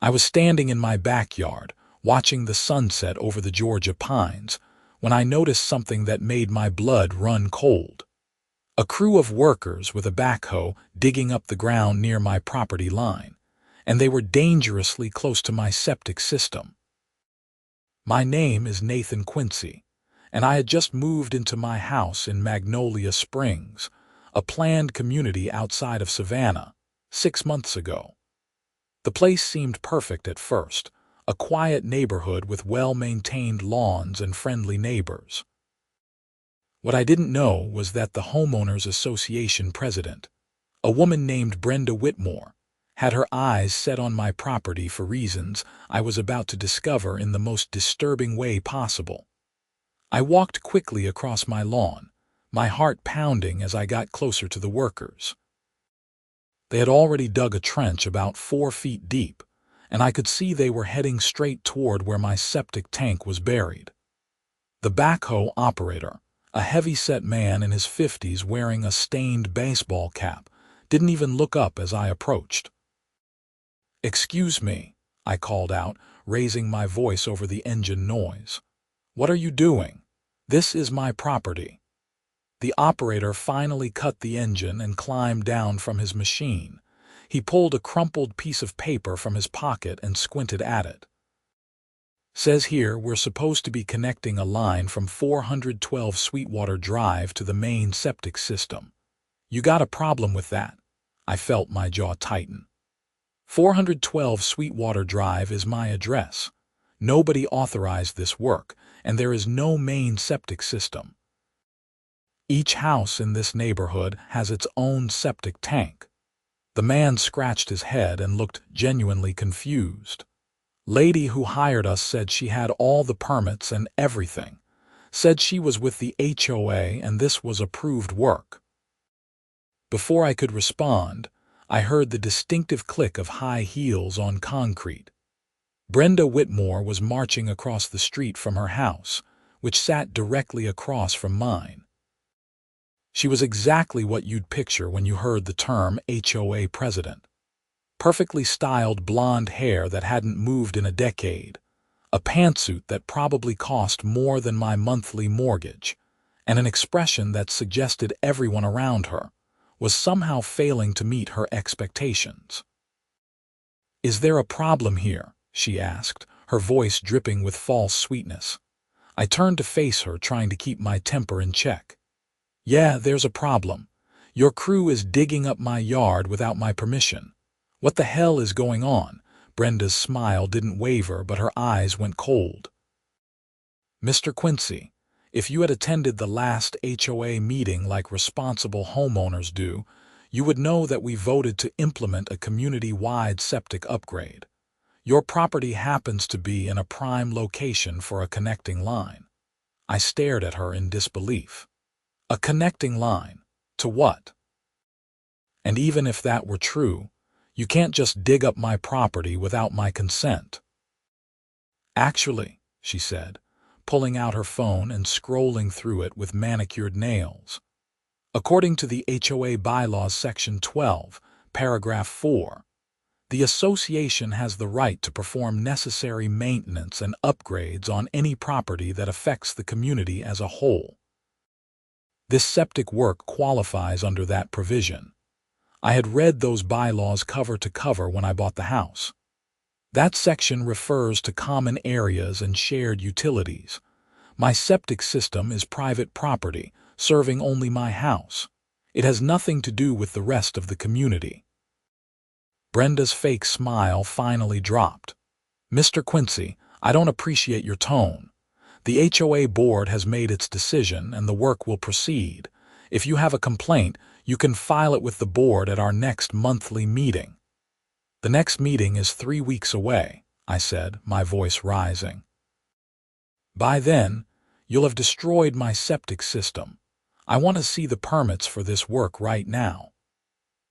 I was standing in my backyard, watching the sunset over the Georgia pines, when I noticed something that made my blood run cold. A crew of workers with a backhoe digging up the ground near my property line, and they were dangerously close to my septic system. My name is Nathan Quincy, and I had just moved into my house in Magnolia Springs, a planned community outside of Savannah, 6 months ago. The place seemed perfect at first, a quiet neighborhood with well-maintained lawns and friendly neighbors. What I didn't know was that the Homeowners Association president, a woman named Brenda Whitmore, had her eyes set on my property for reasons I was about to discover in the most disturbing way possible. I walked quickly across my lawn, my heart pounding as I got closer to the workers. They had already dug a trench about 4 feet deep, and I could see they were heading straight toward where my septic tank was buried. The backhoe operator, a heavy-set man in his 50s wearing a stained baseball cap, didn't even look up as I approached. "Excuse me," I called out, raising my voice over the engine noise. "What are you doing? This is my property." The operator finally cut the engine and climbed down from his machine. He pulled a crumpled piece of paper from his pocket and squinted at it. "Says here we're supposed to be connecting a line from 412 Sweetwater Drive to the main septic system. You got a problem with that?" I felt my jaw tighten. 412 Sweetwater Drive is my address. Nobody authorized this work, and there is no main septic system. Each house in this neighborhood has its own septic tank. The man scratched his head and looked genuinely confused. "Lady who hired us said she had all the permits and everything. Said she was with the HOA and this was approved work." Before I could respond, I heard the distinctive click of high heels on concrete. Brenda Whitmore was marching across the street from her house, which sat directly across from mine. She was exactly what you'd picture when you heard the term HOA president. Perfectly styled blonde hair that hadn't moved in a decade, a pantsuit that probably cost more than my monthly mortgage, and an expression that suggested everyone around her was somehow failing to meet her expectations. "Is there a problem here?" she asked, her voice dripping with false sweetness. I turned to face her, trying to keep my temper in check. "Yeah, there's a problem. Your crew is digging up my yard without my permission. What the hell is going on?" Brenda's smile didn't waver, but her eyes went cold. "Mr. Quincy, if you had attended the last HOA meeting like responsible homeowners do, you would know that we voted to implement a community-wide septic upgrade. Your property happens to be in a prime location for a connecting line." I stared at her in disbelief. "A connecting line? To what? And even if that were true, you can't just dig up my property without my consent." "Actually," she said, pulling out her phone and scrolling through it with manicured nails, "according to the HOA bylaws section 12, paragraph 4, the association has the right to perform necessary maintenance and upgrades on any property that affects the community as a whole. This septic work qualifies under that provision. I had read those bylaws cover to cover when I bought the house. That section refers to common areas and shared utilities. My septic system is private property, serving only my house. It has nothing to do with the rest of the community." Brenda's fake smile finally dropped. "Mr. Quincy, I don't appreciate your tone. The HOA board has made its decision and the work will proceed. If you have a complaint, you can file it with the board at our next monthly meeting." "The next meeting is 3 weeks away," I said, my voice rising. "By then, you'll have destroyed my septic system. I want to see the permits for this work right now."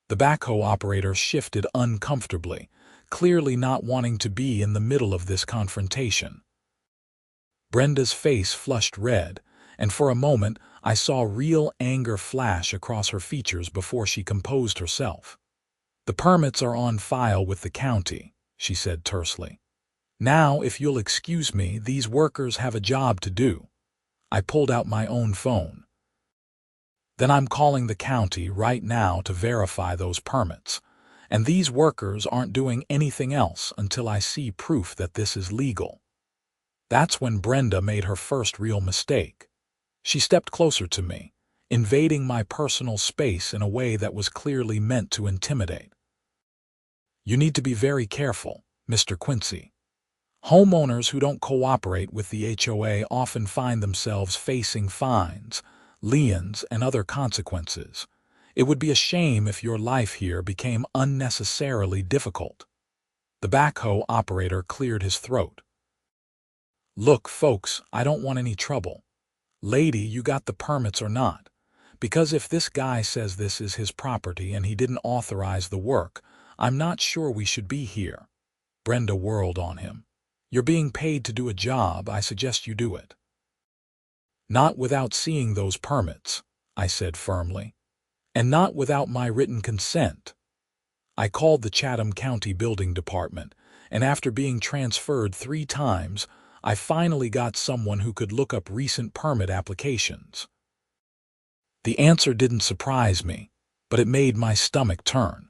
The backhoe operator shifted uncomfortably, clearly not wanting to be in the middle of this confrontation. Brenda's face flushed red, and for a moment I saw real anger flash across her features before she composed herself. "The permits are on file with the county," she said tersely. Now, if you'll excuse me, these workers have a job to do. I pulled out my own phone. Then I'm calling the county right now to verify those permits. And these workers aren't doing anything else until I see proof that this is legal. That's when Brenda made her first real mistake. She stepped closer to me, invading my personal space in a way that was clearly meant to intimidate. You need to be very careful, Mr. Quincy. Homeowners who don't cooperate with the HOA often find themselves facing fines, liens, and other consequences. It would be a shame if your life here became unnecessarily difficult. The backhoe operator cleared his throat. Look, folks, I don't want any trouble. Lady, you got the permits or not? Because if this guy says this is his property and he didn't authorize the work, I'm not sure we should be here. Brenda whirled on him. You're being paid to do a job. I suggest you do it. Not without seeing those permits, I said firmly. And not without my written consent. I called the Chatham County Building Department, and after being transferred 3 times, I finally got someone who could look up recent permit applications. The answer didn't surprise me, but it made my stomach turn.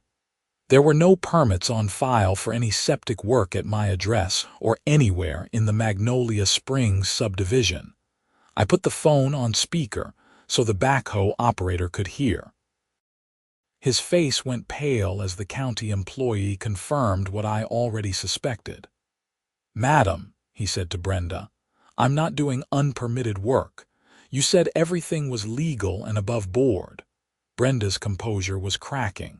There were no permits on file for any septic work at my address or anywhere in the Magnolia Springs subdivision. I put the phone on speaker so the backhoe operator could hear. His face went pale as the county employee confirmed what I already suspected. Madam, he said to Brenda, I'm not doing unpermitted work. You said everything was legal and above board. Brenda's composure was cracking.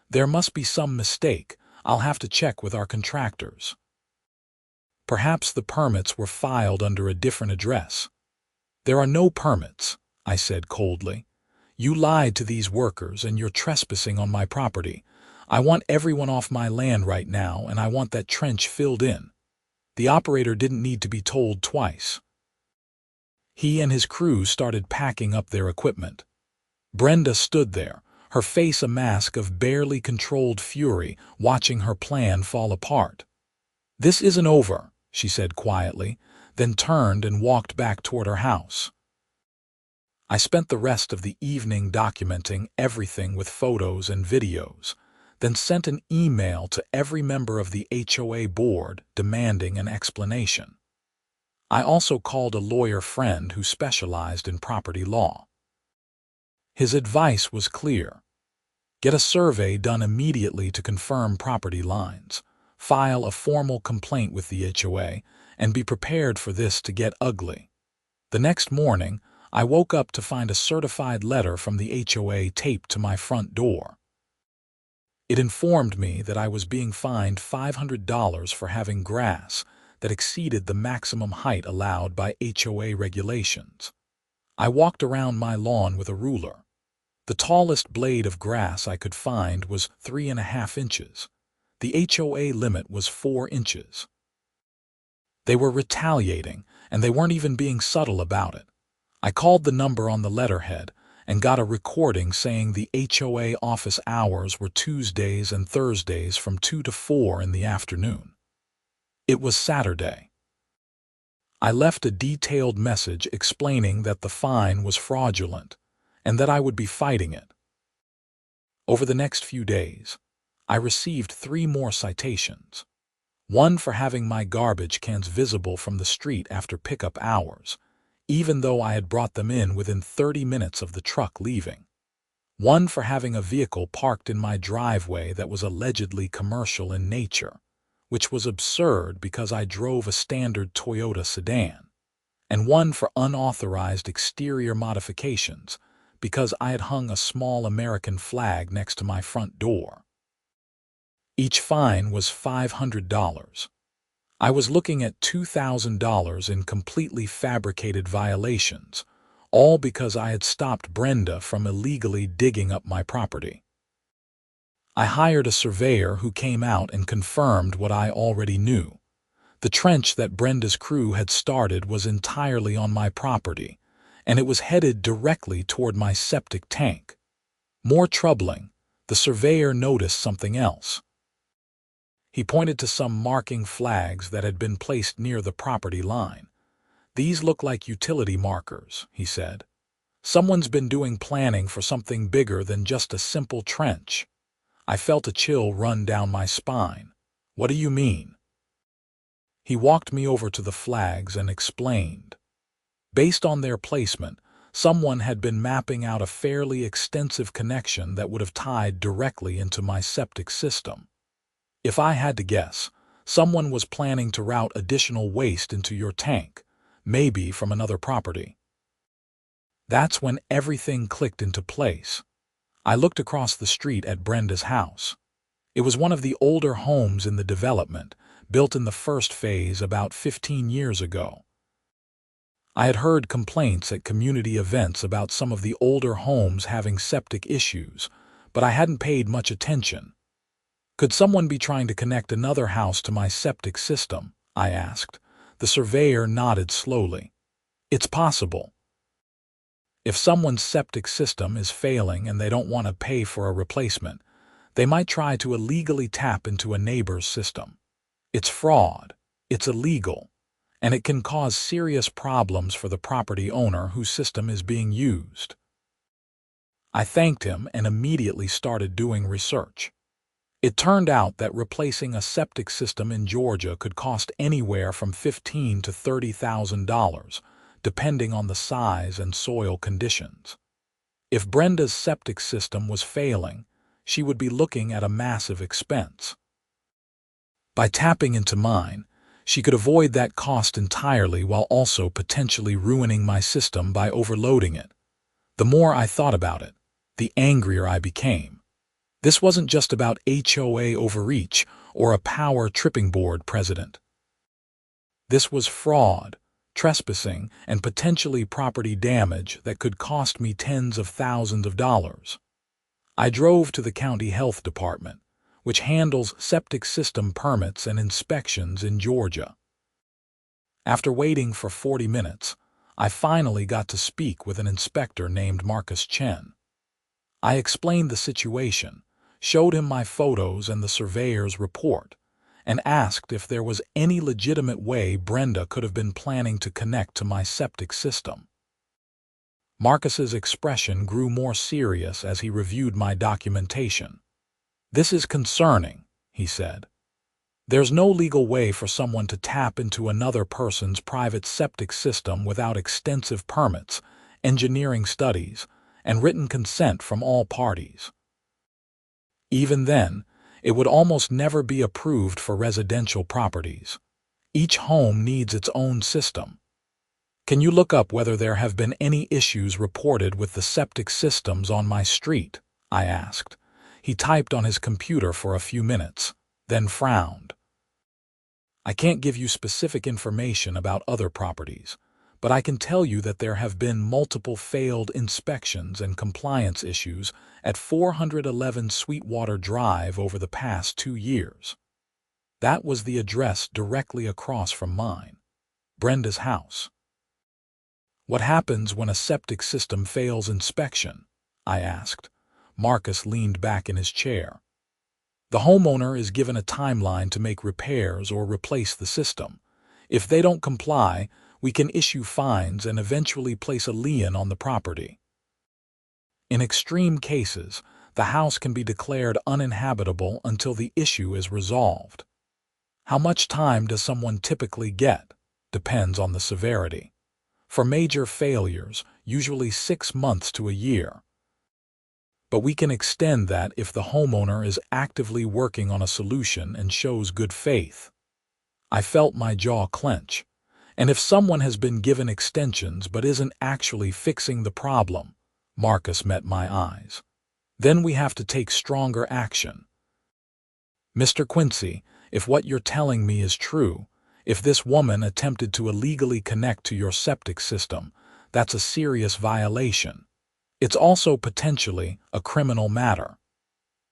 There must be some mistake. I'll have to check with our contractors. Perhaps the permits were filed under a different address. There are no permits, I said coldly. You lied to these workers and you're trespassing on my property. I want everyone off my land right now, and I want that trench filled in. The operator didn't need to be told twice. He and his crew started packing up their equipment. Brenda stood there, her face a mask of barely controlled fury, watching her plan fall apart. This isn't over, she said quietly, then turned and walked back toward her house. I spent the rest of the evening documenting everything with photos and videos, then sent an email to every member of the HOA board demanding an explanation. I also called a lawyer friend who specialized in property law. His advice was clear. Get a survey done immediately to confirm property lines, file a formal complaint with the HOA, and be prepared for this to get ugly. The next morning, I woke up to find a certified letter from the HOA taped to my front door. It informed me that I was being fined $500 for having grass that exceeded the maximum height allowed by HOA regulations. I walked around my lawn with a ruler. The tallest blade of grass I could find was 3.5 inches. The HOA limit was 4 inches. They were retaliating, and they weren't even being subtle about it. I called the number on the letterhead and got a recording saying the HOA office hours were Tuesdays and Thursdays from 2 to 4 in the afternoon. It was Saturday. I left a detailed message explaining that the fine was fraudulent and that I would be fighting it. Over the next few days, I received 3 more citations. One for having my garbage cans visible from the street after pickup hours, even though I had brought them in within 30 minutes of the truck leaving. One for having a vehicle parked in my driveway that was allegedly commercial in nature, which was absurd because I drove a standard Toyota sedan. And one for unauthorized exterior modifications because I had hung a small American flag next to my front door. Each fine was $500. I was looking at $2,000 in completely fabricated violations, all because I had stopped Brenda from illegally digging up my property. I hired a surveyor who came out and confirmed what I already knew. The trench that Brenda's crew had started was entirely on my property, and it was headed directly toward my septic tank. More troubling, the surveyor noticed something else. He pointed to some marking flags that had been placed near the property line. "These look like utility markers," he said. "Someone's been doing planning for something bigger than just a simple trench." I felt a chill run down my spine. "What do you mean?" He walked me over to the flags and explained. Based on their placement, someone had been mapping out a fairly extensive connection that would have tied directly into my septic system. If I had to guess, someone was planning to route additional waste into your tank, maybe from another property. That's when everything clicked into place. I looked across the street at Brenda's house. It was one of the older homes in the development, built in the first phase about 15 years ago. I had heard complaints at community events about some of the older homes having septic issues, but I hadn't paid much attention. "Could someone be trying to connect another house to my septic system?" I asked. The surveyor nodded slowly. "It's possible. If someone's septic system is failing and they don't want to pay for a replacement, they might try to illegally tap into a neighbor's system. It's fraud, it's illegal, and it can cause serious problems for the property owner whose system is being used." I thanked him and immediately started doing research. It turned out that replacing a septic system in Georgia could cost anywhere from $15,000 to $30,000, depending on the size and soil conditions. If Brenda's septic system was failing, she would be looking at a massive expense. By tapping into mine, she could avoid that cost entirely while also potentially ruining my system by overloading it. The more I thought about it, the angrier I became. This wasn't just about HOA overreach or a power tripping board president. This was fraud, trespassing, and potentially property damage that could cost me tens of thousands of dollars. I drove to the county health department, which handles septic system permits and inspections in Georgia. After waiting for 40 minutes, I finally got to speak with an inspector named Marcus Chen. I explained the situation, showed him my photos and the surveyor's report, and asked if there was any legitimate way Brenda could have been planning to connect to my septic system. Marcus's expression grew more serious as he reviewed my documentation. "This is concerning," he said. "There's no legal way for someone to tap into another person's private septic system without extensive permits, engineering studies, and written consent from all parties. Even then, it would almost never be approved for residential properties. Each home needs its own system. Can you look up whether there have been any issues reported with the septic systems on my street?" I asked. He typed on his computer for a few minutes, then frowned. "I can't give you specific information about other properties, but I can tell you that there have been multiple failed inspections and compliance issues at 411 Sweetwater Drive over the past 2 years. That was the address directly across from mine, Brenda's house. "What happens when a septic system fails inspection?" I asked. Marcus leaned back in his chair. "The homeowner is given a timeline to make repairs or replace the system. If they don't comply, we can issue fines and eventually place a lien on the property. In extreme cases, the house can be declared uninhabitable until the issue is resolved. How much time does someone typically get? Depends on the severity. For major failures, usually 6 months to a year. But we can extend that if the homeowner is actively working on a solution and shows good faith." I felt my jaw clench. "And if someone has been given extensions but isn't actually fixing the problem," Marcus met my eyes, "then we have to take stronger action. Mr. Quincy, if what you're telling me is true, if this woman attempted to illegally connect to your septic system, that's a serious violation. It's also potentially a criminal matter."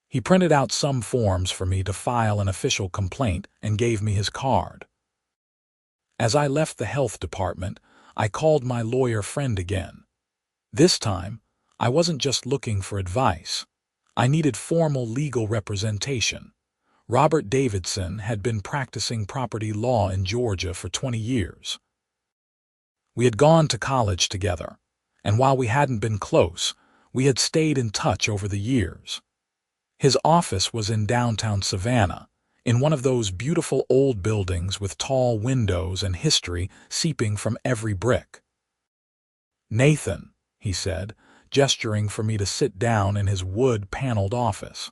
He printed out some forms for me to file an official complaint and gave me his card. As I left the health department, I called my lawyer friend again. This time, I wasn't just looking for advice. I needed formal legal representation. Robert Davidson had been practicing property law in Georgia for 20 years. We had gone to college together, and while we hadn't been close, we had stayed in touch over the years. His office was in downtown Savannah, in one of those beautiful old buildings with tall windows and history seeping from every brick. "Nathan," he said, gesturing for me to sit down in his wood-paneled office.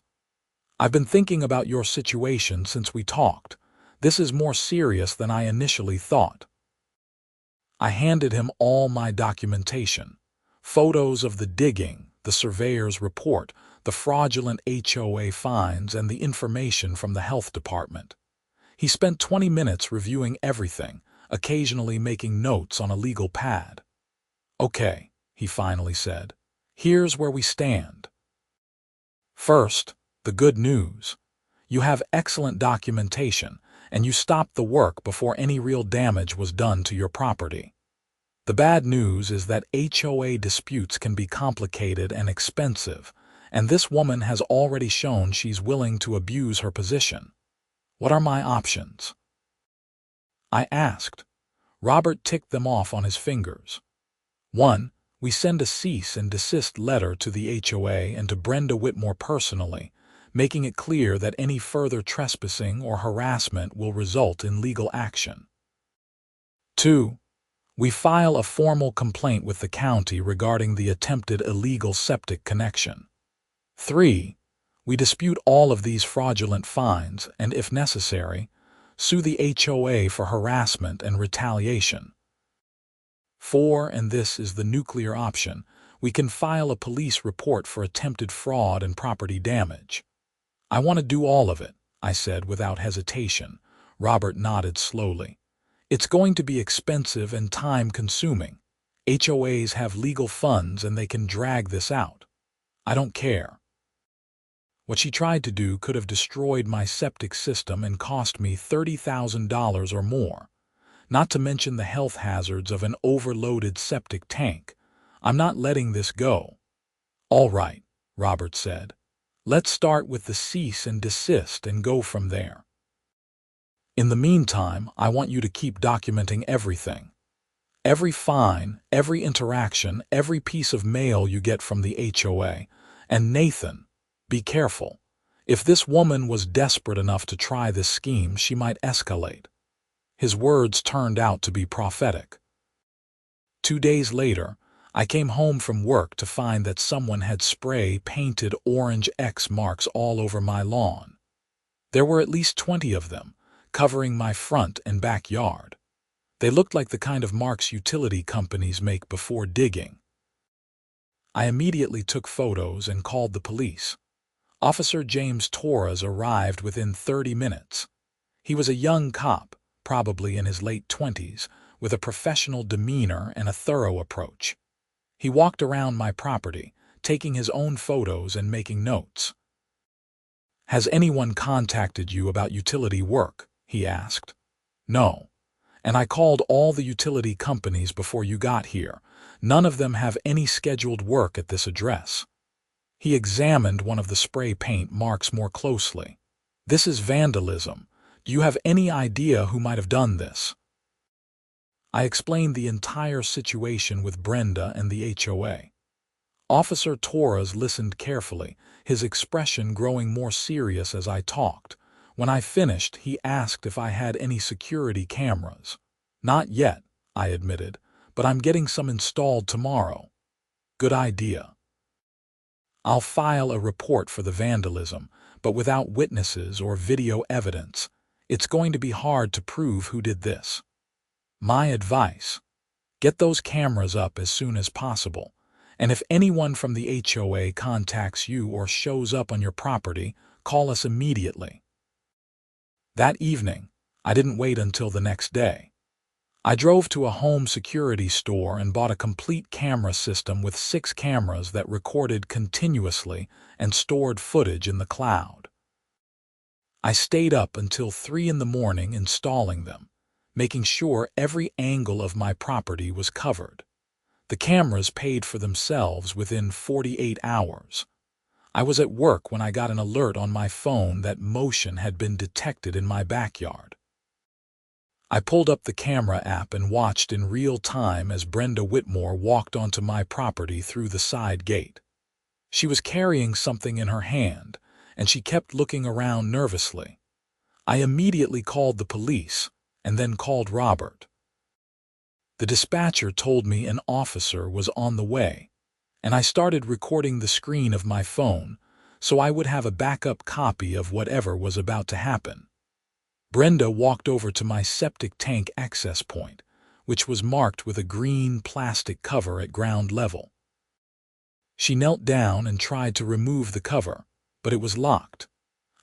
"I've been thinking about your situation since we talked. This is more serious than I initially thought." I handed him all my documentation, photos of the digging, the surveyor's report, the fraudulent HOA fines, and the information from the health department. He spent 20 minutes reviewing everything, occasionally making notes on a legal pad. "Okay," he finally said, "here's where we stand. First, the good news. You have excellent documentation, and you stopped the work before any real damage was done to your property. The bad news is that HOA disputes can be complicated and expensive, and this woman has already shown she's willing to abuse her position. What are my options?" I asked. Robert ticked them off on his fingers. 1. We send a cease and desist letter to the HOA and to Brenda Whitmore personally, making it clear that any further trespassing or harassment will result in legal action. 2. We file a formal complaint with the county regarding the attempted illegal septic connection. 3. We dispute all of these fraudulent fines and, if necessary, sue the HOA for harassment and retaliation. 4, and this is the nuclear option, we can file a police report for attempted fraud and property damage. "I want to do all of it," I said without hesitation. Robert nodded slowly. "It's going to be expensive and time-consuming. HOAs have legal funds and they can drag this out. I don't care. What she tried to do could have destroyed my septic system and cost me $30,000 or more, not to mention the health hazards of an overloaded septic tank. I'm not letting this go." "All right," Robert said. "Let's start with the cease and desist and go from there. In the meantime, I want you to keep documenting everything. Every fine, every interaction, every piece of mail you get from the HOA. And Nathan, be careful. If this woman was desperate enough to try this scheme, she might escalate." His words turned out to be prophetic. 2 days later, I came home from work to find that someone had spray-painted orange X marks all over my lawn. There were at least 20 of them, covering my front and backyard. They looked like the kind of marks utility companies make before digging. I immediately took photos and called the police. Officer James Torres arrived within 30 minutes. He was a young cop, probably in his late 20s, with a professional demeanor and a thorough approach. He walked around my property, taking his own photos and making notes. "Has anyone contacted you about utility work?" he asked. "No. And I called all the utility companies before you got here. None of them have any scheduled work at this address." He examined one of the spray paint marks more closely. "This is vandalism. Do you have any idea who might have done this?" I explained the entire situation with Brenda and the HOA. Officer Torres listened carefully, his expression growing more serious as I talked. When I finished, he asked if I had any security cameras. "Not yet," I admitted, "but I'm getting some installed tomorrow." "Good idea. I'll file a report for the vandalism, but without witnesses or video evidence, it's going to be hard to prove who did this. My advice: get those cameras up as soon as possible, and if anyone from the HOA contacts you or shows up on your property, call us immediately." That evening, I didn't wait until the next day. I drove to a home security store and bought a complete camera system with 6 cameras that recorded continuously and stored footage in the cloud. I stayed up until 3 in the morning installing them, making sure every angle of my property was covered. The cameras paid for themselves within 48 hours. I was at work when I got an alert on my phone that motion had been detected in my backyard. I pulled up the camera app and watched in real time as Brenda Whitmore walked onto my property through the side gate. She was carrying something in her hand, and she kept looking around nervously. I immediately called the police and then called Robert. The dispatcher told me an officer was on the way, and I started recording the screen of my phone so I would have a backup copy of whatever was about to happen. Brenda walked over to my septic tank access point, which was marked with a green plastic cover at ground level. She knelt down and tried to remove the cover, but it was locked.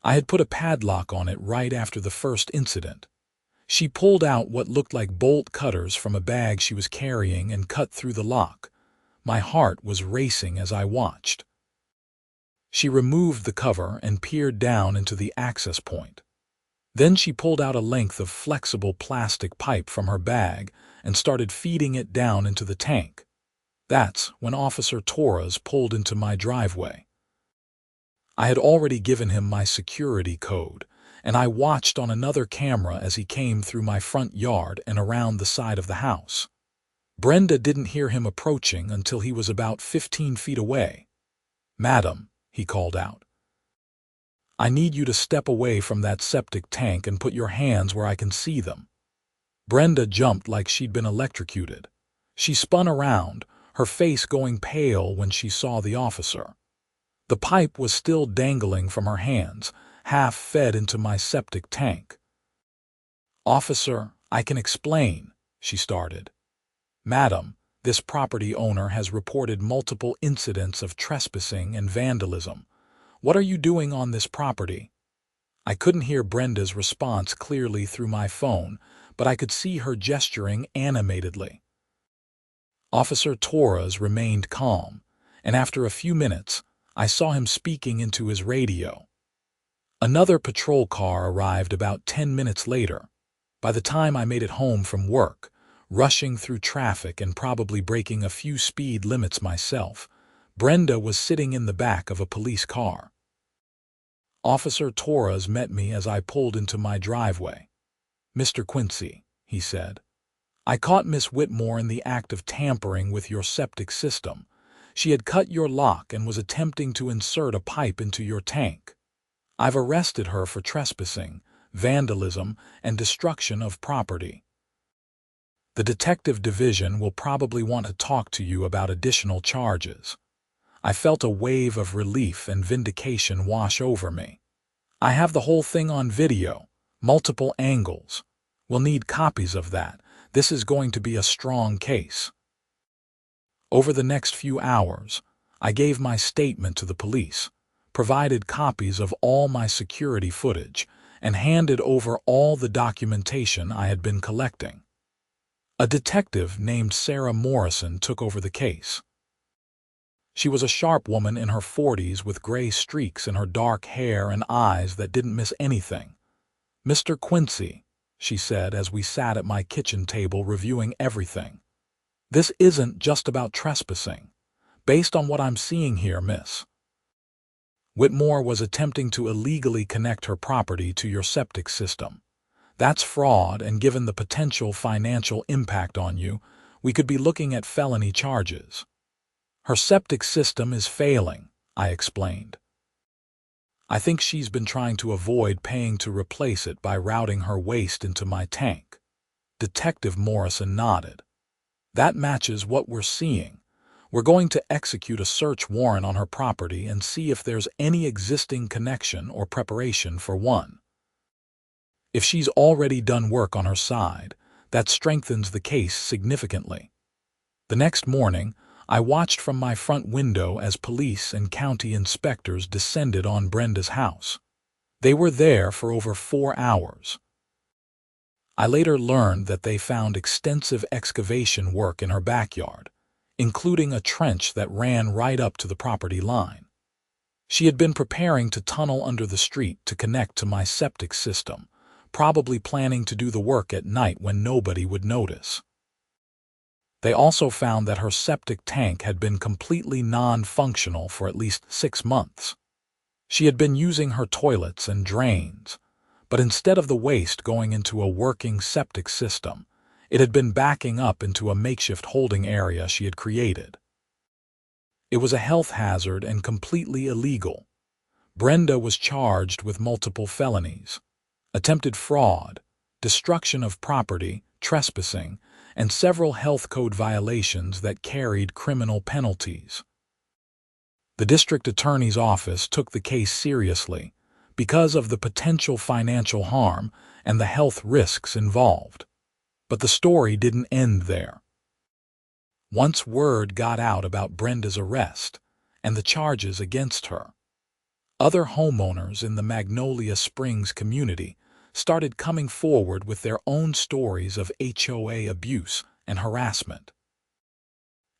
I had put a padlock on it right after the first incident. She pulled out what looked like bolt cutters from a bag she was carrying and cut through the lock. My heart was racing as I watched. She removed the cover and peered down into the access point. Then she pulled out a length of flexible plastic pipe from her bag and started feeding it down into the tank. That's when Officer Torres pulled into my driveway. I had already given him my security code, and I watched on another camera as he came through my front yard and around the side of the house. Brenda didn't hear him approaching until he was about 15 feet away. "Madam," he called out, "I need you to step away from that septic tank and put your hands where I can see them." Brenda jumped like she'd been electrocuted. She spun around, her face going pale when she saw the officer. The pipe was still dangling from her hands, half fed into my septic tank. "Officer, I can explain," she started. "Madam, this property owner has reported multiple incidents of trespassing and vandalism. What are you doing on this property?" I couldn't hear Brenda's response clearly through my phone, but I could see her gesturing animatedly. Officer Torres remained calm, and after a few minutes, I saw him speaking into his radio. Another patrol car arrived about 10 minutes later. By the time I made it home from work, rushing through traffic and probably breaking a few speed limits myself, Brenda was sitting in the back of a police car. Officer Torres met me as I pulled into my driveway. "Mr. Quincy," he said, "I caught Miss Whitmore in the act of tampering with your septic system. She had cut your lock and was attempting to insert a pipe into your tank. I've arrested her for trespassing, vandalism, and destruction of property. The detective division will probably want to talk to you about additional charges." I felt a wave of relief and vindication wash over me. "I have the whole thing on video, multiple angles. We'll need copies of that. This is going to be a strong case." Over the next few hours, I gave my statement to the police, provided copies of all my security footage, and handed over all the documentation I had been collecting. A detective named Sarah Morrison took over the case. She was a sharp woman in her 40s with gray streaks in her dark hair and eyes that didn't miss anything. "Mr. Quincy," she said as we sat at my kitchen table reviewing everything, "this isn't just about trespassing. Based on what I'm seeing here, Miss Whitmore was attempting to illegally connect her property to your septic system. That's fraud, and given the potential financial impact on you, we could be looking at felony charges." "Her septic system is failing," I explained. "I think she's been trying to avoid paying to replace it by routing her waste into my tank." Detective Morrison nodded. "That matches what we're seeing. We're going to execute a search warrant on her property and see if there's any existing connection or preparation for one. If she's already done work on her side, that strengthens the case significantly." The next morning, I watched from my front window as police and county inspectors descended on Brenda's house. They were there for over 4 hours. I later learned that they found extensive excavation work in her backyard, including a trench that ran right up to the property line. She had been preparing to tunnel under the street to connect to my septic system, probably planning to do the work at night when nobody would notice. They also found that her septic tank had been completely non-functional for at least 6 months. She had been using her toilets and drains, but instead of the waste going into a working septic system, it had been backing up into a makeshift holding area she had created. It was a health hazard and completely illegal. Brenda was charged with multiple felonies: attempted fraud, destruction of property, trespassing, and several health code violations that carried criminal penalties. The district attorney's office took the case seriously because of the potential financial harm and the health risks involved. But the story didn't end there. Once word got out about Brenda's arrest and the charges against her, other homeowners in the Magnolia Springs community started coming forward with their own stories of HOA abuse and harassment.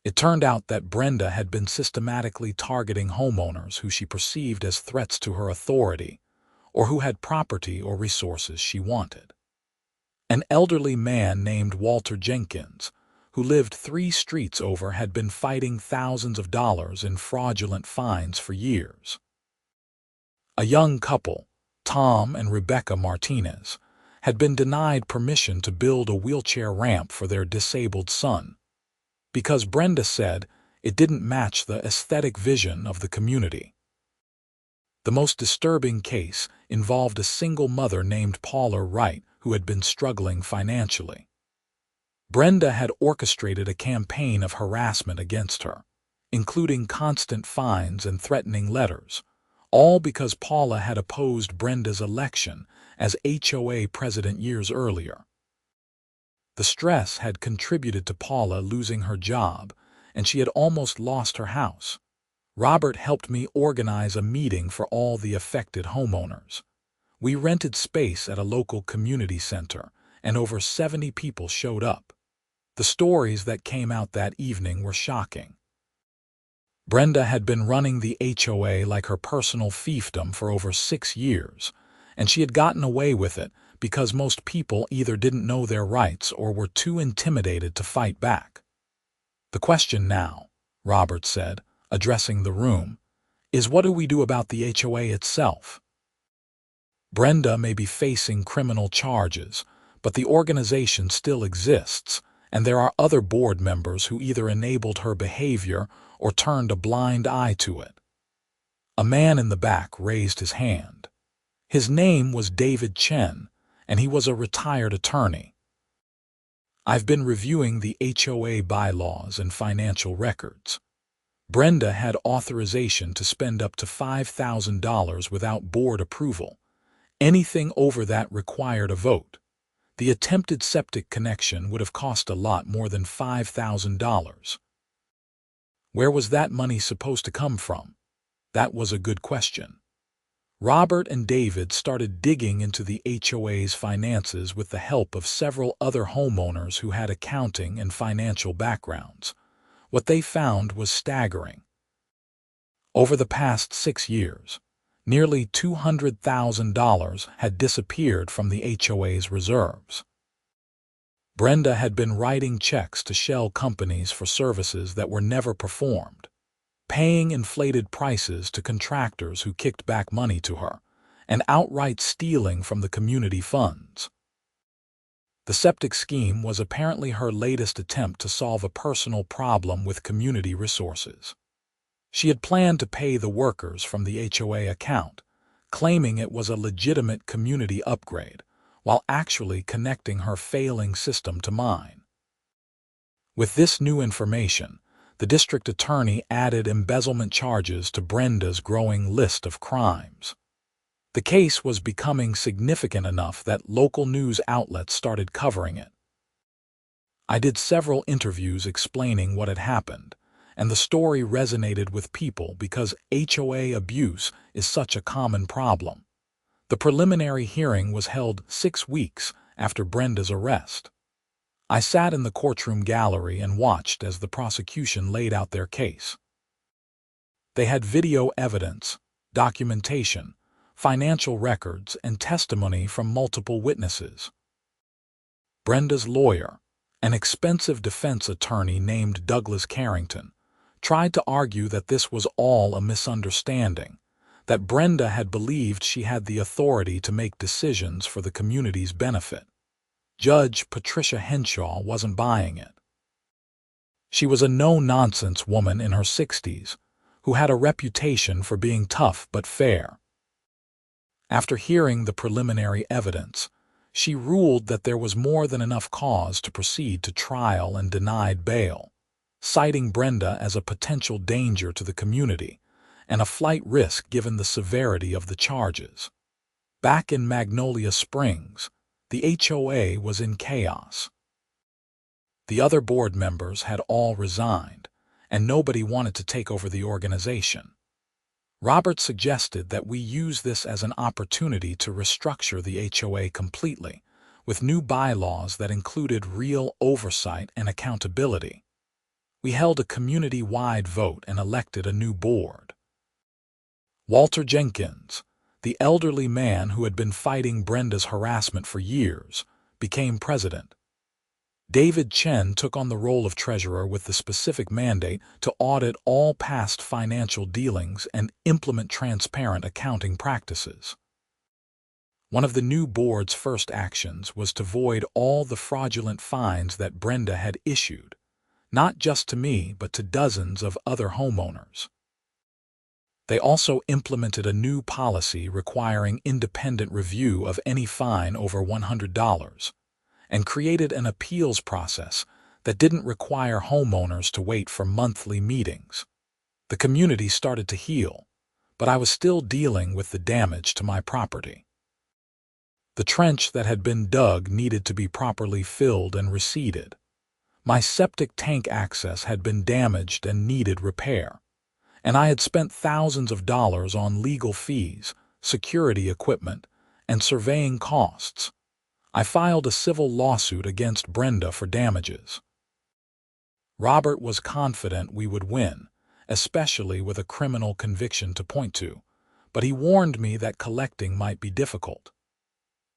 It turned out that Brenda had been systematically targeting homeowners who she perceived as threats to her authority or who had property or resources she wanted. An elderly man named Walter Jenkins, who lived 3 streets over, had been fighting thousands of dollars in fraudulent fines for years. A young couple, Tom and Rebecca Martinez, had been denied permission to build a wheelchair ramp for their disabled son, because Brenda said it didn't match the aesthetic vision of the community. The most disturbing case involved a single mother named Paula Wright who had been struggling financially. Brenda had orchestrated a campaign of harassment against her, including constant fines and threatening letters, all because Paula had opposed Brenda's election as HOA president years earlier. The stress had contributed to Paula losing her job, and she had almost lost her house. Robert helped me organize a meeting for all the affected homeowners. We rented space at a local community center, and over 70 people showed up. The stories that came out that evening were shocking. Brenda had been running the HOA like her personal fiefdom for over 6 years, and she had gotten away with it because most people either didn't know their rights or were too intimidated to fight back. The question now, Robert said, addressing the room, is what do we do about the HOA itself? Brenda may be facing criminal charges, but the organization still exists, and there are other board members who either enabled her behavior or turned a blind eye to it. A man in the back raised his hand. His name was David Chen, and he was a retired attorney. I've been reviewing the HOA bylaws and financial records. Brenda had authorization to spend up to $5,000 without board approval. Anything over that required a vote. The attempted septic connection would have cost a lot more than $5,000. Where was that money supposed to come from? That was a good question. Robert and David started digging into the HOA's finances with the help of several other homeowners who had accounting and financial backgrounds. What they found was staggering. Over the past 6 years, nearly $200,000 had disappeared from the HOA's reserves. Brenda had been writing checks to shell companies for services that were never performed, paying inflated prices to contractors who kicked back money to her, and outright stealing from the community funds. The septic scheme was apparently her latest attempt to solve a personal problem with community resources. She had planned to pay the workers from the HOA account, claiming it was a legitimate community upgrade, while actually connecting her failing system to mine. With this new information, the district attorney added embezzlement charges to Brenda's growing list of crimes. The case was becoming significant enough that local news outlets started covering it. I did several interviews explaining what had happened, and the story resonated with people because HOA abuse is such a common problem. The preliminary hearing was held 6 weeks after Brenda's arrest. I sat in the courtroom gallery and watched as the prosecution laid out their case. They had video evidence, documentation, financial records, and testimony from multiple witnesses. Brenda's lawyer, an expensive defense attorney named Douglas Carrington, tried to argue that this was all a misunderstanding, that Brenda had believed she had the authority to make decisions for the community's benefit. Judge Patricia Henshaw wasn't buying it. She was a no-nonsense woman in her 60s who had a reputation for being tough but fair. After hearing the preliminary evidence, she ruled that there was more than enough cause to proceed to trial and denied bail, citing Brenda as a potential danger to the community and a flight risk given the severity of the charges. Back in Magnolia Springs, the HOA was in chaos. The other board members had all resigned, and nobody wanted to take over the organization. Robert suggested that we use this as an opportunity to restructure the HOA completely, with new bylaws that included real oversight and accountability. We held a community-wide vote and elected a new board. Walter Jenkins, the elderly man who had been fighting Brenda's harassment for years, became president. David Chen took on the role of treasurer with the specific mandate to audit all past financial dealings and implement transparent accounting practices. One of the new board's first actions was to void all the fraudulent fines that Brenda had issued, not just to me but to dozens of other homeowners. They also implemented a new policy requiring independent review of any fine over $100. And created an appeals process that didn't require homeowners to wait for monthly meetings. The community started to heal, but I was still dealing with the damage to my property. The trench that had been dug needed to be properly filled and reseeded. My septic tank access had been damaged and needed repair, and I had spent thousands of dollars on legal fees, security equipment, and surveying costs. I filed a civil lawsuit against Brenda for damages. Robert was confident we would win, especially with a criminal conviction to point to, but he warned me that collecting might be difficult.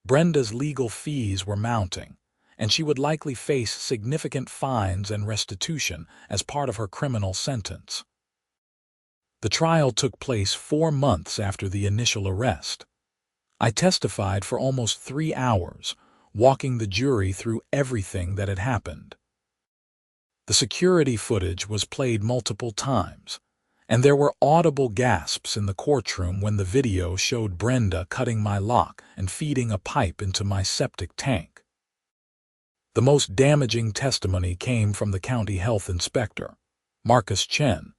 Brenda's legal fees were mounting, and she would likely face significant fines and restitution as part of her criminal sentence. The trial took place 4 months after the initial arrest. I testified for almost 3 hours, walking the jury through everything that had happened. The security footage was played multiple times, and there were audible gasps in the courtroom when the video showed Brenda cutting my lock and feeding a pipe into my septic tank. The most damaging testimony came from the county health inspector, Marcus Chen,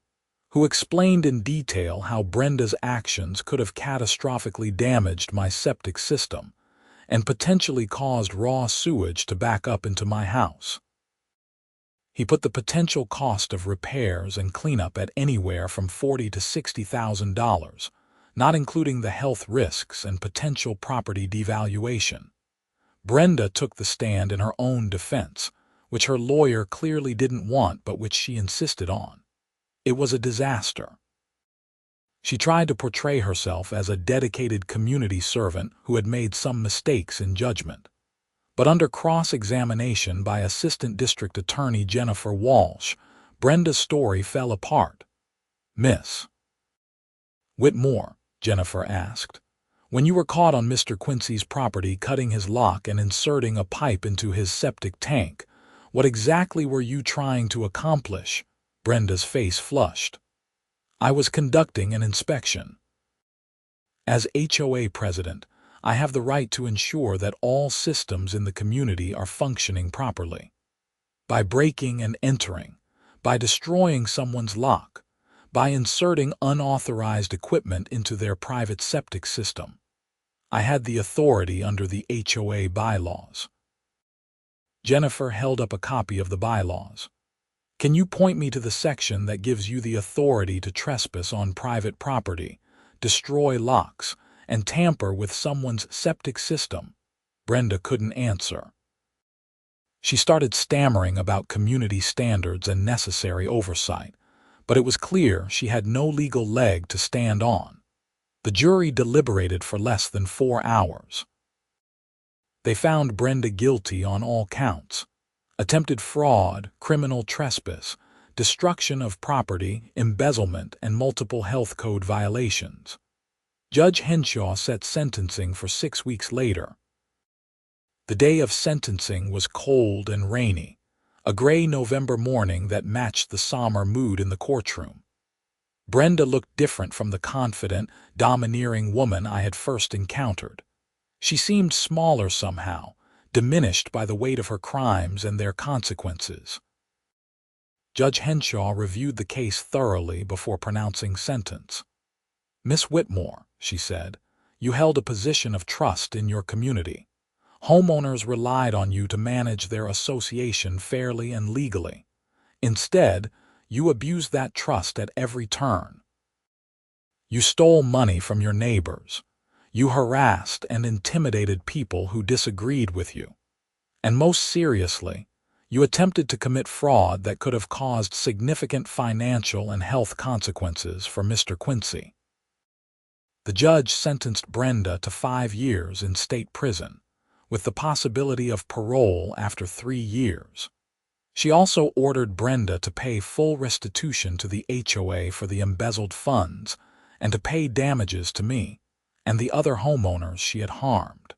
who explained in detail how Brenda's actions could have catastrophically damaged my septic system and potentially caused raw sewage to back up into my house. He put the potential cost of repairs and cleanup at anywhere from $40,000 to $60,000, not including the health risks and potential property devaluation. Brenda took the stand in her own defense, which her lawyer clearly didn't want but which she insisted on. It was a disaster. She tried to portray herself as a dedicated community servant who had made some mistakes in judgment. But under cross-examination by Assistant District Attorney Jennifer Walsh, Brenda's story fell apart. "Miss Whitmore," Jennifer asked, "when you were caught on Mr. Quincy's property cutting his lock and inserting a pipe into his septic tank, what exactly were you trying to accomplish?" Brenda's face flushed. "I was conducting an inspection. As HOA president, I have the right to ensure that all systems in the community are functioning properly. By breaking and entering, by destroying someone's lock, by inserting unauthorized equipment into their private septic system, I had the authority under the HOA bylaws." Jennifer held up a copy of the bylaws. "Can you point me to the section that gives you the authority to trespass on private property, destroy locks, and tamper with someone's septic system?" Brenda couldn't answer. She started stammering about community standards and necessary oversight, but it was clear she had no legal leg to stand on. The jury deliberated for less than 4 hours. They found Brenda guilty on all counts: attempted fraud, criminal trespass, destruction of property, embezzlement, and multiple health code violations. Judge Henshaw set sentencing for 6 weeks later. The day of sentencing was cold and rainy, a gray November morning that matched the somber mood in the courtroom. Brenda looked different from the confident, domineering woman I had first encountered. She seemed smaller somehow, diminished by the weight of her crimes and their consequences. Judge Henshaw reviewed the case thoroughly before pronouncing sentence. "Miss Whitmore," she said, "you held a position of trust in your community. Homeowners relied on you to manage their association fairly and legally. Instead, you abused that trust at every turn. You stole money from your neighbors. You harassed and intimidated people who disagreed with you. And most seriously, you attempted to commit fraud that could have caused significant financial and health consequences for Mr. Quincy." The judge sentenced Brenda to 5 years in state prison, with the possibility of parole after 3 years. She also ordered Brenda to pay full restitution to the HOA for the embezzled funds and to pay damages to me and the other homeowners she had harmed.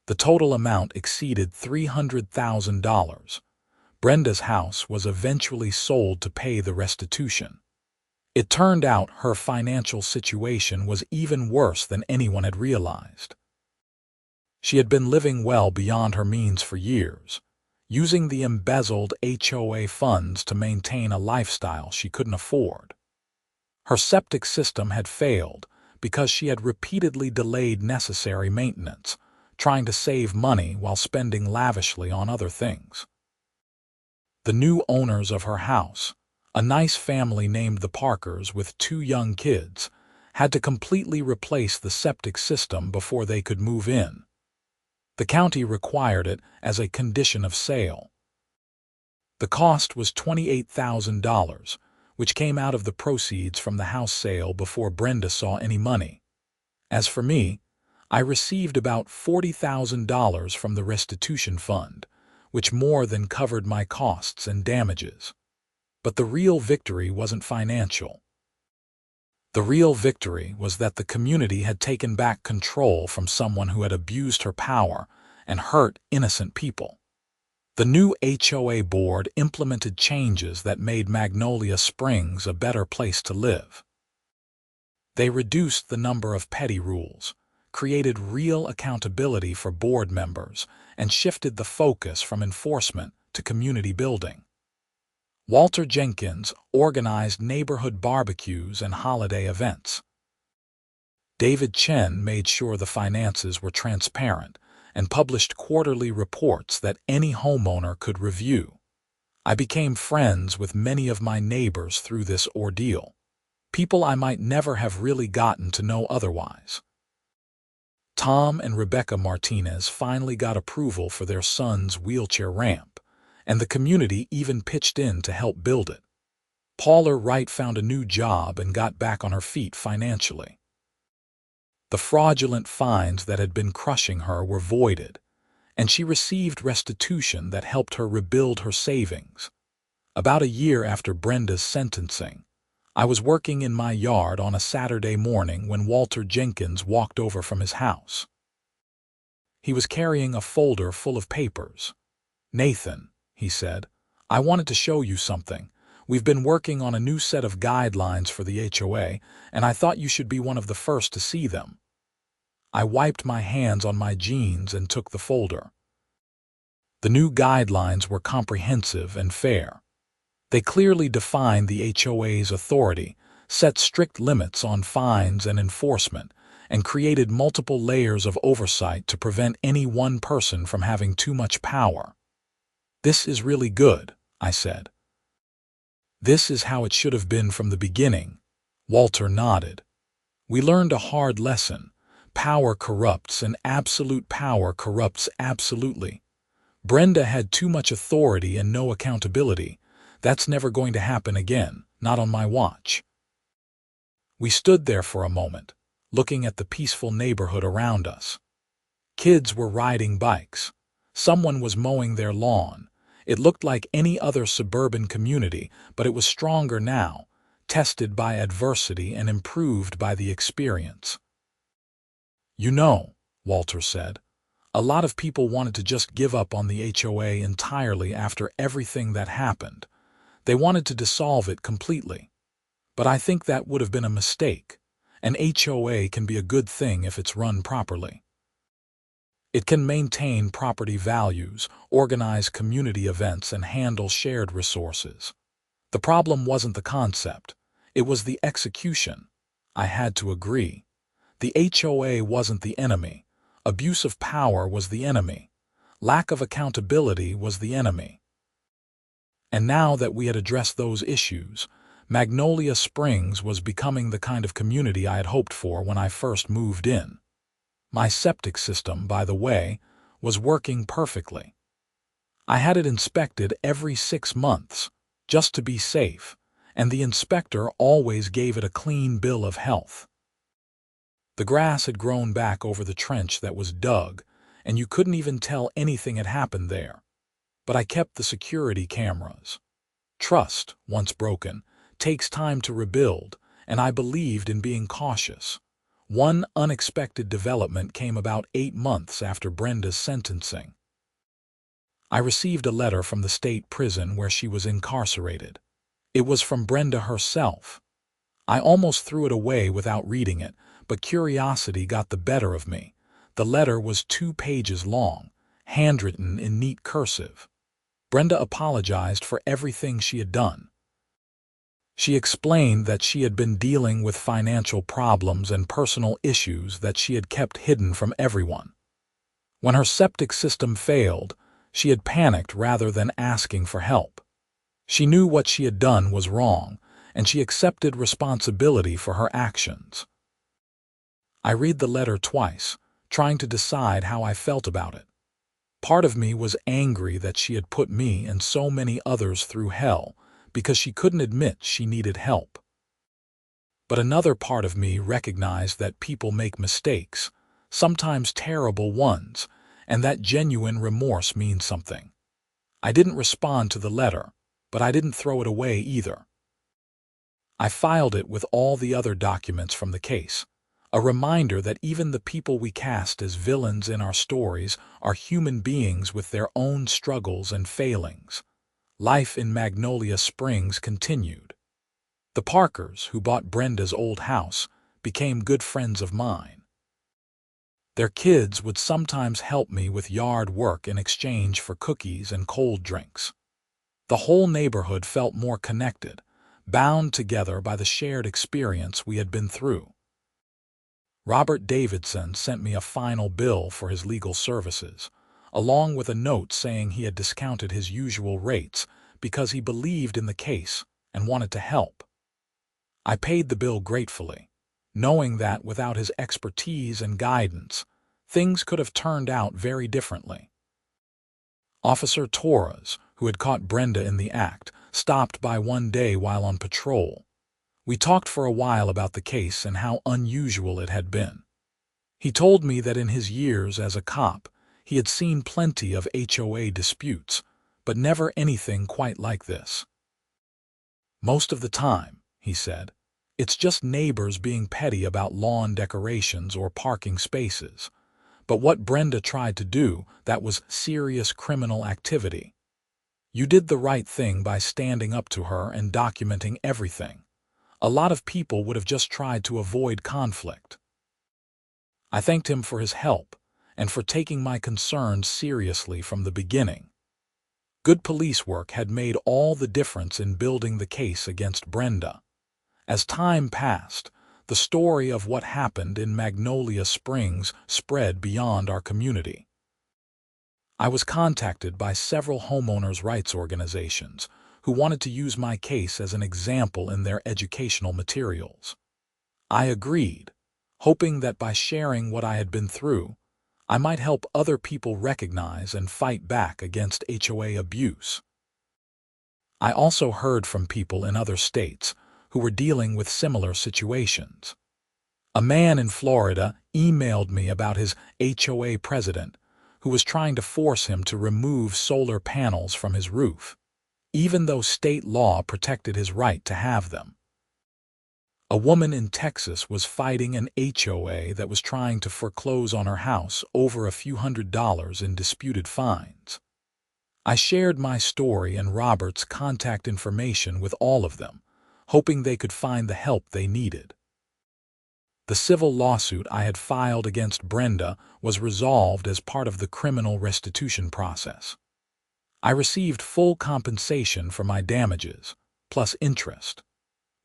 The total amount exceeded $300,000. Brenda's house was eventually sold to pay the restitution. It turned out her financial situation was even worse than anyone had realized. She had been living well beyond her means for years, using the embezzled HOA funds to maintain a lifestyle she couldn't afford. Her septic system had failed because she had repeatedly delayed necessary maintenance, trying to save money while spending lavishly on other things. The new owners of her house, a nice family named the Parkers with 2 young kids, had to completely replace the septic system before they could move in. The county required it as a condition of sale. The cost was $28,000, which came out of the proceeds from the house sale before Brenda saw any money. As for me, I received about $40,000 from the restitution fund, which more than covered my costs and damages. But the real victory wasn't financial. The real victory was that the community had taken back control from someone who had abused her power and hurt innocent people. The new HOA board implemented changes that made Magnolia Springs a better place to live. They reduced the number of petty rules, created real accountability for board members, and shifted the focus from enforcement to community building. Walter Jenkins organized neighborhood barbecues and holiday events. David Chen made sure the finances were transparent and published quarterly reports that any homeowner could review. I became friends with many of my neighbors through this ordeal, people I might never have really gotten to know otherwise. Tom and Rebecca Martinez finally got approval for their son's wheelchair ramp, and the community even pitched in to help build it. Paula Wright found a new job and got back on her feet financially. The fraudulent fines that had been crushing her were voided, and she received restitution that helped her rebuild her savings. About a year after Brenda's sentencing, I was working in my yard on a Saturday morning when Walter Jenkins walked over from his house. He was carrying a folder full of papers. "Nathan," he said, "I wanted to show you something. We've been working on a new set of guidelines for the HOA, and I thought you should be one of the first to see them." I wiped my hands on my jeans and took the folder. The new guidelines were comprehensive and fair. They clearly defined the HOA's authority, set strict limits on fines and enforcement, and created multiple layers of oversight to prevent any one person from having too much power. "This is really good," I said. "This is how it should have been from the beginning." Walter nodded. "We learned a hard lesson. Power corrupts, and absolute power corrupts absolutely. Brenda had too much authority and no accountability. That's never going to happen again, not on my watch." We stood there for a moment, looking at the peaceful neighborhood around us. Kids were riding bikes. Someone was mowing their lawn. It looked like any other suburban community, but it was stronger now, tested by adversity and improved by the experience. "You know," Walter said, "a lot of people wanted to just give up on the HOA entirely after everything that happened. They wanted to dissolve it completely. But I think that would have been a mistake. An HOA can be a good thing if it's run properly. It can maintain property values, organize community events, and handle shared resources. The problem wasn't the concept. It was the execution." I had to agree. The HOA wasn't the enemy. Abuse of power was the enemy. Lack of accountability was the enemy. And now that we had addressed those issues, Magnolia Springs was becoming the kind of community I had hoped for when I first moved in. My septic system, by the way, was working perfectly. I had it inspected every 6 months, just to be safe, and the inspector always gave it a clean bill of health. The grass had grown back over the trench that was dug, and you couldn't even tell anything had happened there. But I kept the security cameras. Trust, once broken, takes time to rebuild, and I believed in being cautious. One unexpected development came about 8 months after Brenda's sentencing. I received a letter from the state prison where she was incarcerated. It was from Brenda herself. I almost threw it away without reading it, but curiosity got the better of me. The letter was 2 pages long, handwritten in neat cursive. Brenda apologized for everything she had done. She explained that she had been dealing with financial problems and personal issues that she had kept hidden from everyone. When her septic system failed, she had panicked rather than asking for help. She knew what she had done was wrong, and she accepted responsibility for her actions. I read the letter twice, trying to decide how I felt about it. Part of me was angry that she had put me and so many others through hell because she couldn't admit she needed help. But another part of me recognized that people make mistakes, sometimes terrible ones, and that genuine remorse means something. I didn't respond to the letter, but I didn't throw it away either. I filed it with all the other documents from the case, a reminder that even the people we cast as villains in our stories are human beings with their own struggles and failings. Life in Magnolia Springs continued. The Parkers, who bought Brenda's old house, became good friends of mine. Their kids would sometimes help me with yard work in exchange for cookies and cold drinks. The whole neighborhood felt more connected, bound together by the shared experience we had been through. Robert Davidson sent me a final bill for his legal services, along with a note saying he had discounted his usual rates because he believed in the case and wanted to help. I paid the bill gratefully, knowing that without his expertise and guidance, things could have turned out very differently. Officer Torres, who had caught Brenda in the act, stopped by one day while on patrol. We talked for a while about the case and how unusual it had been. He told me that in his years as a cop, he had seen plenty of HOA disputes, but never anything quite like this. "Most of the time," he said, "it's just neighbors being petty about lawn decorations or parking spaces. But what Brenda tried to do, that was serious criminal activity. You did the right thing by standing up to her and documenting everything. A lot of people would have just tried to avoid conflict." I thanked him for his help and for taking my concerns seriously from the beginning. Good police work had made all the difference in building the case against Brenda. As time passed, the story of what happened in Magnolia Springs spread beyond our community. I was contacted by several homeowners' rights organizations who wanted to use my case as an example in their educational materials. I agreed, hoping that by sharing what I had been through, I might help other people recognize and fight back against HOA abuse. I also heard from people in other states who were dealing with similar situations. A man in Florida emailed me about his HOA president who was trying to force him to remove solar panels from his roof, even though state law protected his right to have them. A woman in Texas was fighting an HOA that was trying to foreclose on her house over a few $100s in disputed fines. I shared my story and Robert's contact information with all of them, hoping they could find the help they needed. The civil lawsuit I had filed against Brenda was resolved as part of the criminal restitution process. I received full compensation for my damages, plus interest.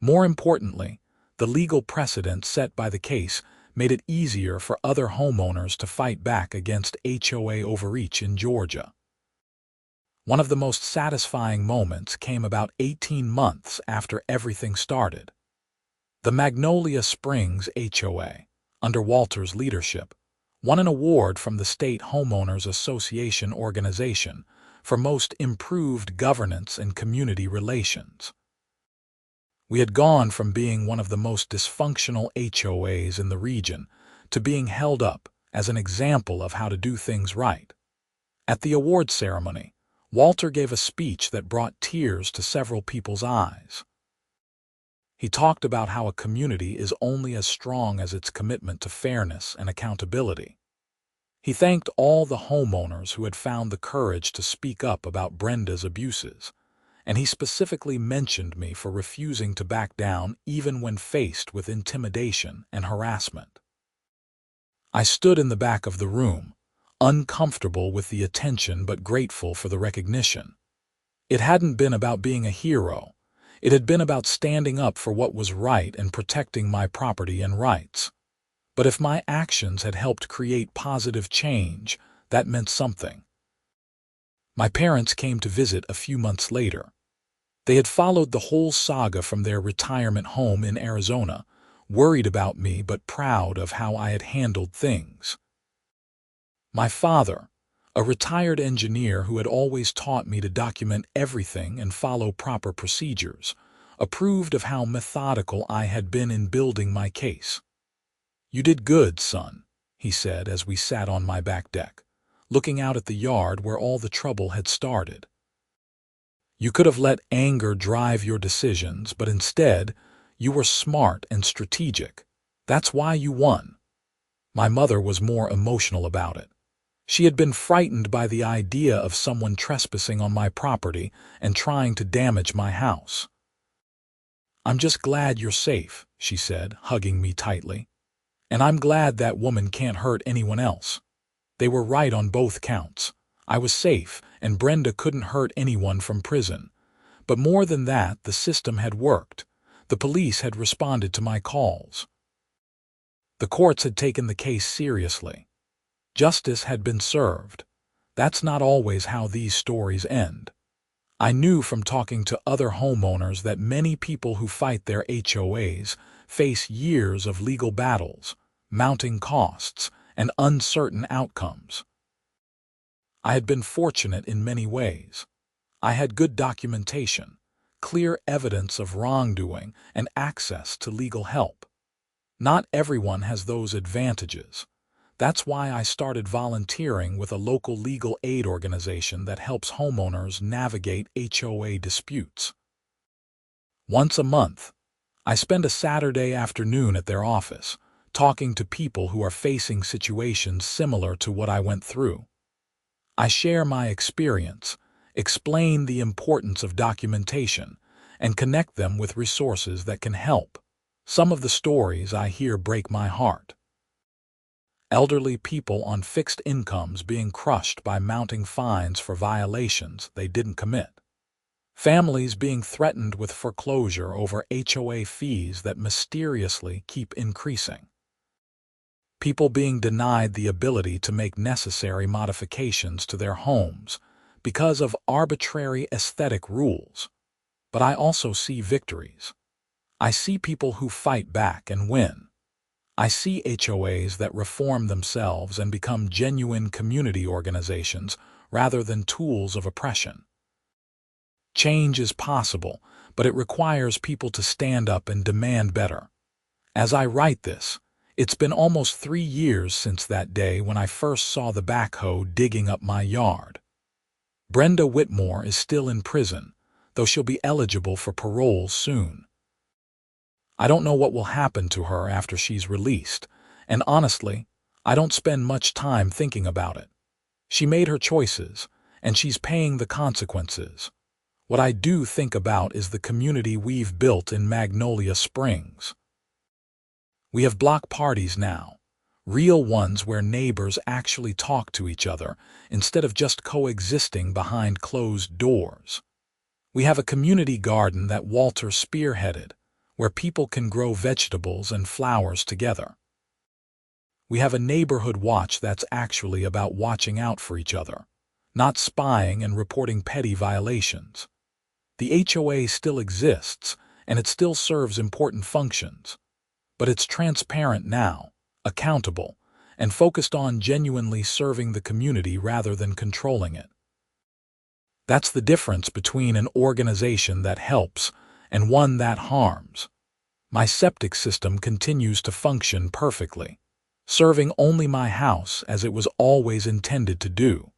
More importantly, the legal precedent set by the case made it easier for other homeowners to fight back against HOA overreach in Georgia. One of the most satisfying moments came about 18 months after everything started. The Magnolia Springs HOA, under Walter's leadership, won an award from the State Homeowners Association organization for most improved governance and community relations. We had gone from being one of the most dysfunctional HOAs in the region to being held up as an example of how to do things right. At the award ceremony, Walter gave a speech that brought tears to several people's eyes. He talked about how a community is only as strong as its commitment to fairness and accountability. He thanked all the homeowners who had found the courage to speak up about Brenda's abuses, and he specifically mentioned me for refusing to back down even when faced with intimidation and harassment. I stood in the back of the room, uncomfortable with the attention but grateful for the recognition. It hadn't been about being a hero. It had been about standing up for what was right and protecting my property and rights. But if my actions had helped create positive change, that meant something. My parents came to visit a few months later. They had followed the whole saga from their retirement home in Arizona, worried about me but proud of how I had handled things. My father, a retired engineer who had always taught me to document everything and follow proper procedures, approved of how methodical I had been in building my case. "You did good, son," he said as we sat on my back deck, looking out at the yard where all the trouble had started. "You could have let anger drive your decisions, but instead, you were smart and strategic. That's why you won." My mother was more emotional about it. She had been frightened by the idea of someone trespassing on my property and trying to damage my house. "I'm just glad you're safe," she said, hugging me tightly. "And I'm glad that woman can't hurt anyone else." They were right on both counts. I was safe, and Brenda couldn't hurt anyone from prison. But more than that, the system had worked. The police had responded to my calls. The courts had taken the case seriously. Justice had been served. That's not always how these stories end. I knew from talking to other homeowners that many people who fight their HOAs face years of legal battles, mounting costs, and uncertain outcomes. I had been fortunate in many ways. I had good documentation, clear evidence of wrongdoing, and access to legal help. Not everyone has those advantages. That's why I started volunteering with a local legal aid organization that helps homeowners navigate HOA disputes. Once a month, I spend a Saturday afternoon at their office, talking to people who are facing situations similar to what I went through. I share my experience, explain the importance of documentation, and connect them with resources that can help. Some of the stories I hear break my heart. Elderly people on fixed incomes being crushed by mounting fines for violations they didn't commit. Families being threatened with foreclosure over HOA fees that mysteriously keep increasing. People being denied the ability to make necessary modifications to their homes because of arbitrary aesthetic rules. But I also see victories. I see people who fight back and win. I see HOAs that reform themselves and become genuine community organizations rather than tools of oppression. Change is possible, but it requires people to stand up and demand better. As I write this, it's been almost 3 years since that day when I first saw the backhoe digging up my yard. Brenda Whitmore is still in prison, though she'll be eligible for parole soon. I don't know what will happen to her after she's released, and honestly, I don't spend much time thinking about it. She made her choices, and she's paying the consequences. What I do think about is the community we've built in Magnolia Springs. We have block parties now, real ones where neighbors actually talk to each other instead of just coexisting behind closed doors. We have a community garden that Walter spearheaded, where people can grow vegetables and flowers together. We have a neighborhood watch that's actually about watching out for each other, not spying and reporting petty violations. The HOA still exists, and it still serves important functions, but it's transparent now, accountable, and focused on genuinely serving the community rather than controlling it. That's the difference between an organization that helps and one that harms. My septic system continues to function perfectly, serving only my house as it was always intended to do.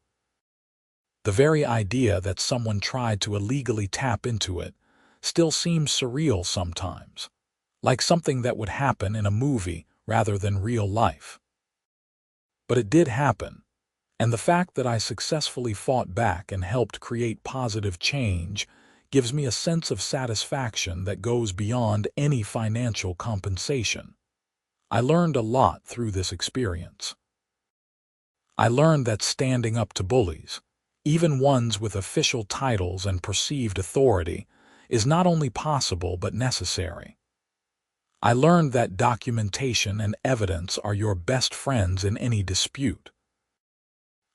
The very idea that someone tried to illegally tap into it still seems surreal sometimes, like something that would happen in a movie rather than real life. But it did happen, and the fact that I successfully fought back and helped create positive change gives me a sense of satisfaction that goes beyond any financial compensation. I learned a lot through this experience. I learned that standing up to bullies, even ones with official titles and perceived authority, is not only possible but necessary. I learned that documentation and evidence are your best friends in any dispute.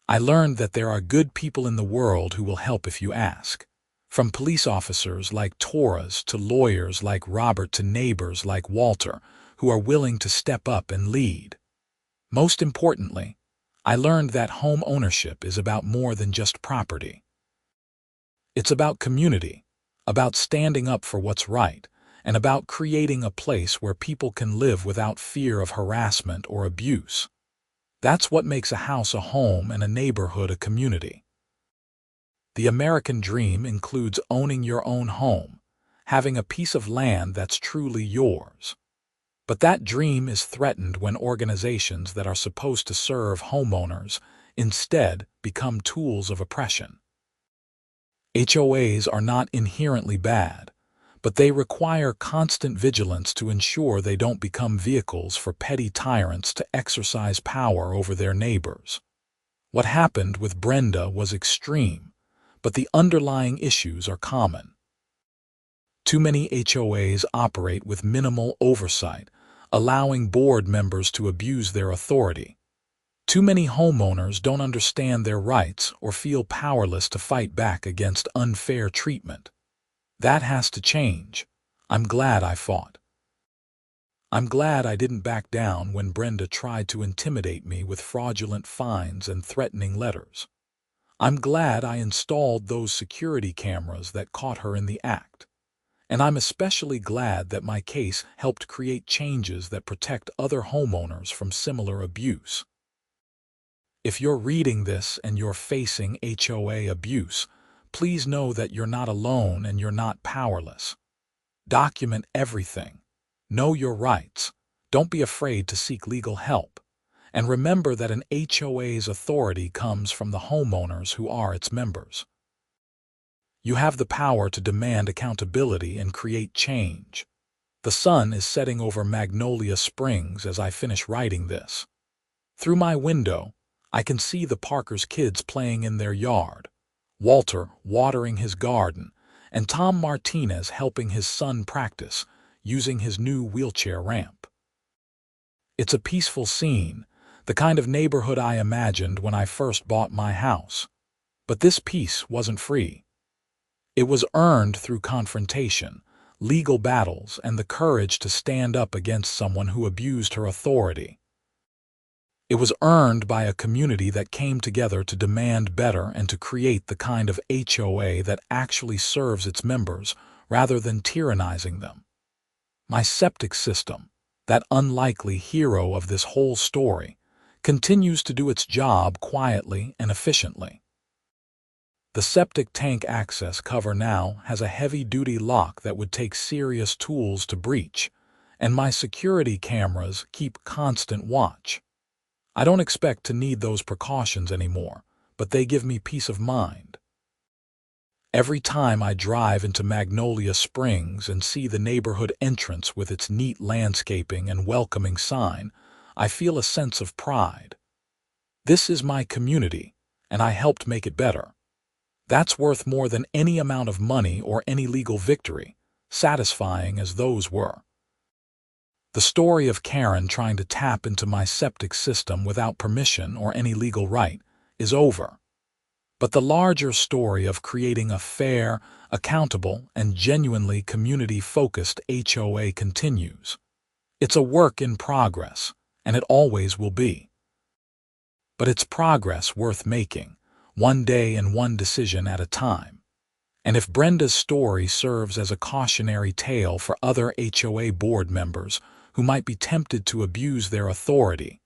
I learned that there are good people in the world who will help if you ask, from police officers like Torres to lawyers like Robert to neighbors like Walter, who are willing to step up and lead. Most importantly, I learned that home ownership is about more than just property. It's about community, about standing up for what's right, and about creating a place where people can live without fear of harassment or abuse. That's what makes a house a home and a neighborhood a community. The American dream includes owning your own home, having a piece of land that's truly yours. But that dream is threatened when organizations that are supposed to serve homeowners instead become tools of oppression. HOAs are not inherently bad, but they require constant vigilance to ensure they don't become vehicles for petty tyrants to exercise power over their neighbors. What happened with Brenda was extreme, but the underlying issues are common. Too many HOAs operate with minimal oversight, allowing board members to abuse their authority. Too many homeowners don't understand their rights or feel powerless to fight back against unfair treatment. That has to change. I'm glad I fought. I'm glad I didn't back down when Brenda tried to intimidate me with fraudulent fines and threatening letters. I'm glad I installed those security cameras that caught her in the act. And I'm especially glad that my case helped create changes that protect other homeowners from similar abuse. If you're reading this and you're facing HOA abuse, please know that you're not alone and you're not powerless. Document everything. Know your rights. Don't be afraid to seek legal help. And remember that an HOA's authority comes from the homeowners who are its members. You have the power to demand accountability and create change. The sun is setting over Magnolia Springs as I finish writing this. Through my window, I can see the Parkers' kids playing in their yard, Walter watering his garden, and Tom Martinez helping his son practice, using his new wheelchair ramp. It's a peaceful scene, the kind of neighborhood I imagined when I first bought my house. But this peace wasn't free. It was earned through confrontation, legal battles, and the courage to stand up against someone who abused her authority. It was earned by a community that came together to demand better and to create the kind of HOA that actually serves its members rather than tyrannizing them. My septic system, that unlikely hero of this whole story, continues to do its job quietly and efficiently. The septic tank access cover now has a heavy-duty lock that would take serious tools to breach, and my security cameras keep constant watch. I don't expect to need those precautions anymore, but they give me peace of mind. Every time I drive into Magnolia Springs and see the neighborhood entrance with its neat landscaping and welcoming sign, I feel a sense of pride. This is my community, and I helped make it better. That's worth more than any amount of money or any legal victory, satisfying as those were. The story of Karen trying to tap into my septic system without permission or any legal right is over. But the larger story of creating a fair, accountable, and genuinely community-focused HOA continues. It's a work in progress, and it always will be. But it's progress worth making, one day and one decision at a time. And if Brenda's story serves as a cautionary tale for other HOA board members who might be tempted to abuse their authority,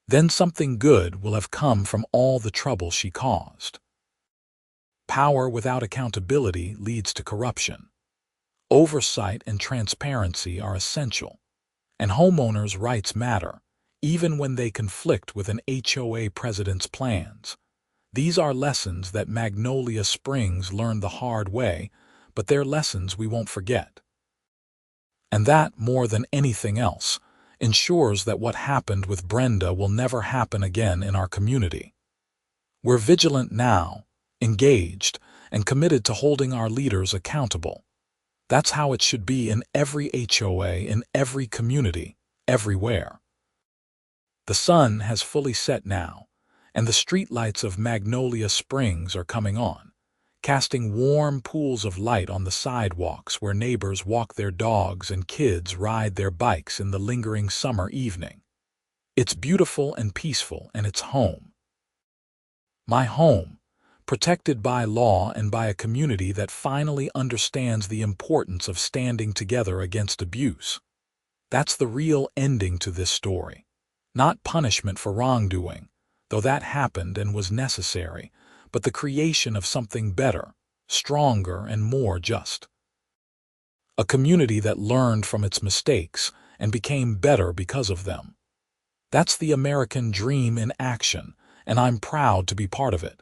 then something good will have come from all the trouble she caused. Power without accountability leads to corruption. Oversight and transparency are essential, and homeowners' rights matter, even when they conflict with an HOA president's plans. These are lessons that Magnolia Springs learned the hard way, but they're lessons we won't forget. And that, more than anything else, ensures that what happened with Brenda will never happen again in our community. We're vigilant now, engaged, and committed to holding our leaders accountable. That's how it should be in every HOA, in every community, everywhere. The sun has fully set now, and the streetlights of Magnolia Springs are coming on, casting warm pools of light on the sidewalks where neighbors walk their dogs and kids ride their bikes in the lingering summer evening. It's beautiful and peaceful, and it's home. My home, protected by law and by a community that finally understands the importance of standing together against abuse. That's the real ending to this story. Not punishment for wrongdoing, though that happened and was necessary, but the creation of something better, stronger, and more just. A community that learned from its mistakes and became better because of them. That's the American dream in action, and I'm proud to be part of it.